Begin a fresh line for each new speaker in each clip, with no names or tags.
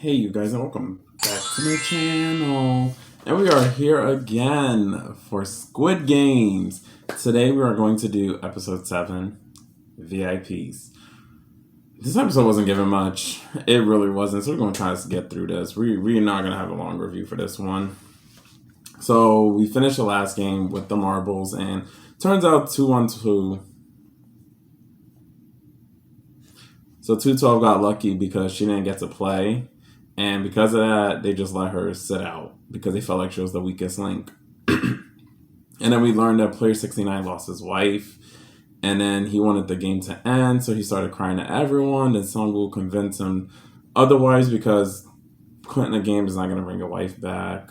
Hey you guys, and welcome back to my channel. And we are here again for Squid Games. Today we are going to do episode 7, VIPs. This episode wasn't given much. It really wasn't, so we're going to try to get through this. We're not going to have a long review for this one. So we finished the last game with the marbles, and turns out 2-1-2. So 212 got lucky because she didn't get to play. And because of that, they just let her sit out because they felt like she was the weakest link. And then we learned that player 69 lost his wife. And then he wanted the game to end, so he started crying to everyone. And Sung-woo convinced him otherwise because quitting the game is not going to bring your wife back.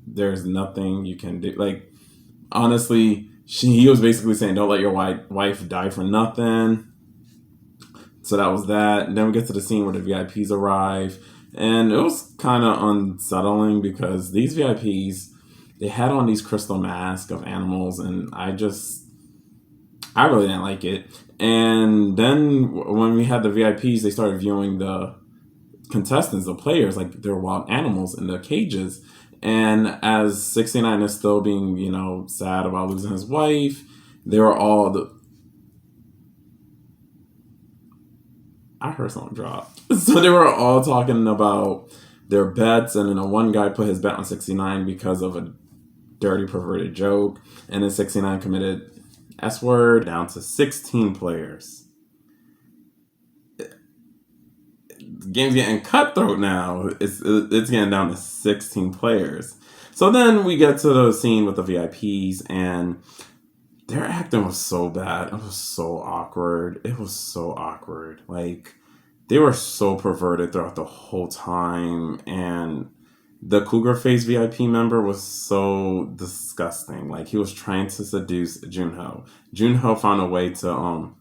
There's nothing you can do. Like, honestly, he was basically saying, don't let your wife die for nothing. So that was that. And then we get to the scene where the VIPs arrive. And it was kind of unsettling because these VIPs, they had on these crystal masks of animals, and I really didn't like it. And then when we had the VIPs, they started viewing the contestants, the players, like they're wild animals in the cages. And as 69 is still being, sad about losing his wife, they were all I heard something drop. So they were all talking about their bets, and then one guy put his bet on 69 because of a dirty, perverted joke. And then 69 committed S-word down to 16 players. The game's getting cutthroat now. It's getting down to 16 players. So then we get to the scene with the VIPs, and their acting was so bad. It was so awkward. Like, they were so perverted throughout the whole time. And the cougar face VIP member was so disgusting. Like, he was trying to seduce Junho. Junho found a way to,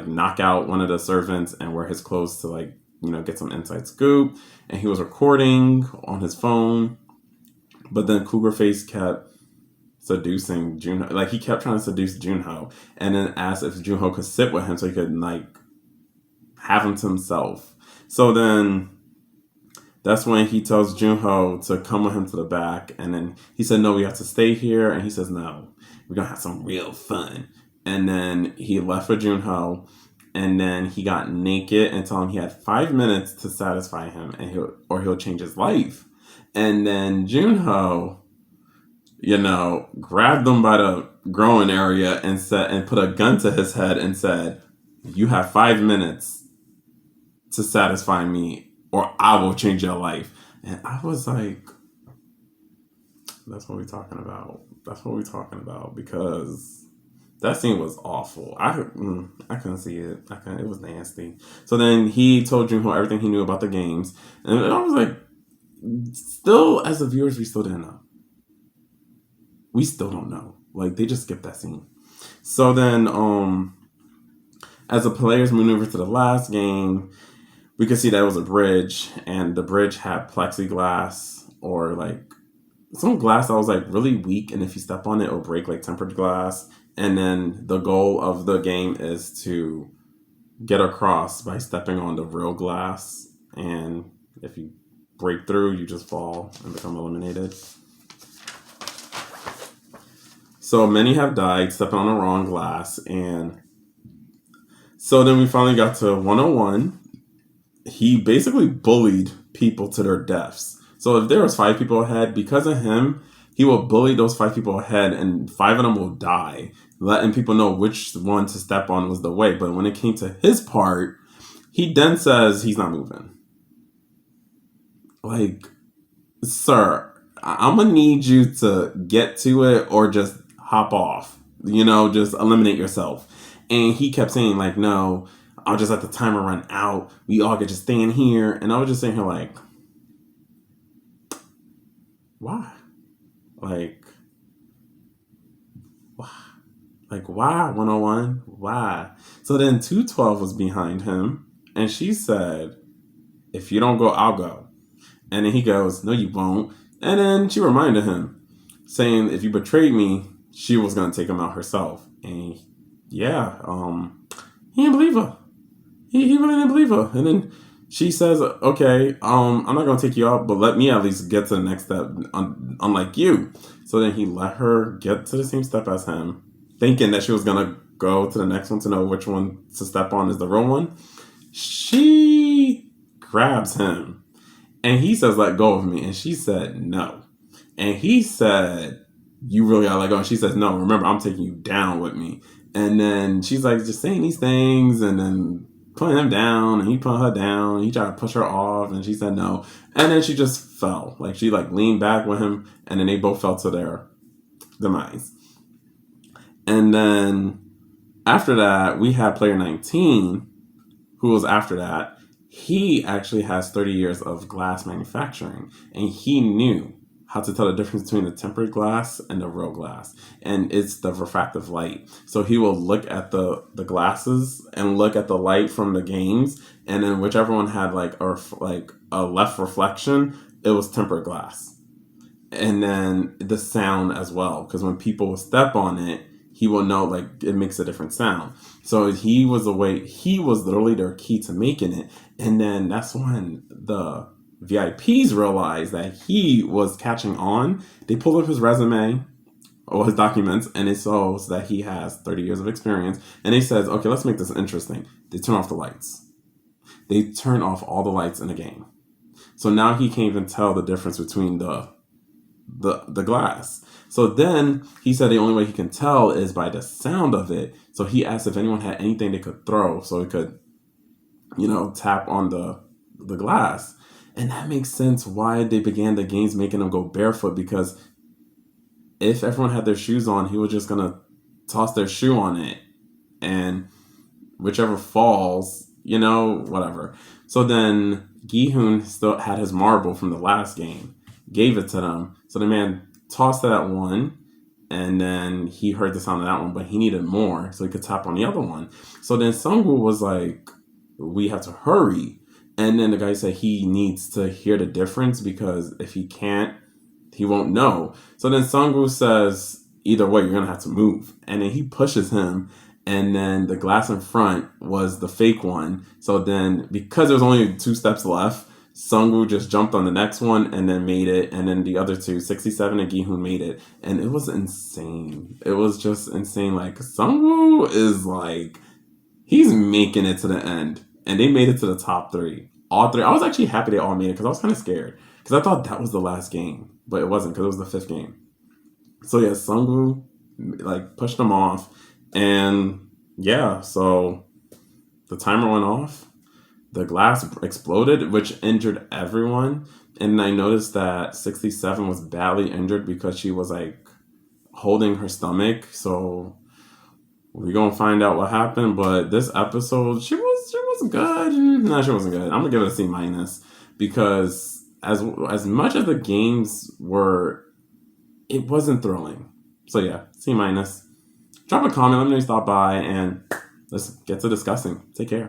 knock out one of the servants and wear his clothes to, get some inside scoop. And he was recording on his phone. But then cougar face kept seducing Junho. Like, he kept trying to seduce Junho and then asked if Junho could sit with him so he could have him to himself. So then that's when he tells Junho to come with him to the back, and then he said, no, we have to stay here. And he says, no, we're gonna have some real fun. And then he left with Junho, and then he got naked and told him he had 5 minutes to satisfy him, and he'll change his life. And then Junho grabbed him by the growing area and put a gun to his head and said, you have 5 minutes to satisfy me or I will change your life. And I was like, that's what we're talking about. Because that scene was awful. I couldn't see it. It was nasty. So then he told Junho everything he knew about the games. And I was like, still, as the viewers, we still didn't know. We still don't know. Like, they just skipped that scene. So then, as the players maneuver to the last game, we could see that it was a bridge, and the bridge had plexiglass or some glass that was really weak, and if you step on it, it'll break like tempered glass. And then the goal of the game is to get across by stepping on the real glass, and if you break through, you just fall and become eliminated. So many have died stepping on the wrong glass. And so then we finally got to 101. He basically bullied people to their deaths. So if there was 5 people ahead, because of him, he will bully those 5 people ahead, and 5 of them will die, letting people know which one to step on was the way. But when it came to his part, he then says he's not moving. Like, sir, I'm going to need you to get to it or just hop off, just eliminate yourself. And he kept saying no, I'll just let the timer run out. We all get to stand here. And I was just saying here why? Why? Why 101? Why? So then 212 was behind him, and she said, if you don't go, I'll go. And then he goes, no, you won't. And then she reminded him, saying, if you betrayed me, she was going to take him out herself. And he didn't believe her. He really didn't believe her. And then she says, okay, I'm not going to take you out, but let me at least get to the next step, unlike you. So then he let her get to the same step as him, thinking that she was going to go to the next one to know which one to step on is the real one. She grabs him and he says, let go of me. And she said, no. And he said, you really gotta let go. And she says, no, remember, I'm taking you down with me. And then she's like just saying these things and then putting him down, and he put her down. He tried to push her off, and she said no. And then she just fell. Like, she like leaned back with him, and then they both fell to their demise. And then after that, we had player 19, who was after that. He actually has 30 years of glass manufacturing, and he knew how to tell the difference between the tempered glass and the real glass. And it's the refractive light. So he will look at the glasses and look at the light from the games, and then whichever one had like a left reflection, it was tempered glass. And then the sound as well, because when people will step on it, he will know like it makes a different sound. So he was literally their key to making it. And then that's when the VIPs realized that he was catching on. They pulled up his resume or his documents, and it shows that he has 30 years of experience. And he says, okay, let's make this interesting. They turn off the lights. They turn off all the lights in the game. So now he can't even tell the difference between the glass. So then he said the only way he can tell is by the sound of it. So he asked if anyone had anything they could throw so he could, tap on the glass. And that makes sense why they began the games making them go barefoot, because if everyone had their shoes on, he was just going to toss their shoe on it. And whichever falls, whatever. So then Gi-hoon still had his marble from the last game, gave it to them. So the man tossed that one, and then he heard the sound of that one, but he needed more so he could tap on the other one. So then Sung-woo was like, we have to hurry. And then the guy said he needs to hear the difference, because if he can't, he won't know. So then Sung-woo says, either way, you're going to have to move. And then he pushes him. And then the glass in front was the fake one. So then, because there was only 2 steps left, Sung-woo just jumped on the next one and then made it. And then the other two, 67 and Gi-hoon, made it. And it was insane. It was just insane. Like, Sung-woo is like, he's making it to the end. And they made it to the top 3. All 3. I was actually happy they all made it, because I was kind of scared. Because I thought that was the last game. But it wasn't, because it was the 5th game. So yeah, Sung-woo pushed them off. And yeah, so the timer went off. The glass exploded, which injured everyone. And I noticed that 67 was badly injured because she was holding her stomach. So we're gonna find out what happened. But this episode, she was good. No, she wasn't good. I'm gonna give it a C-, because as much as the games were, it wasn't thrilling. So yeah, C-. Drop a comment, let me know you stop by, and let's get to discussing. Take care.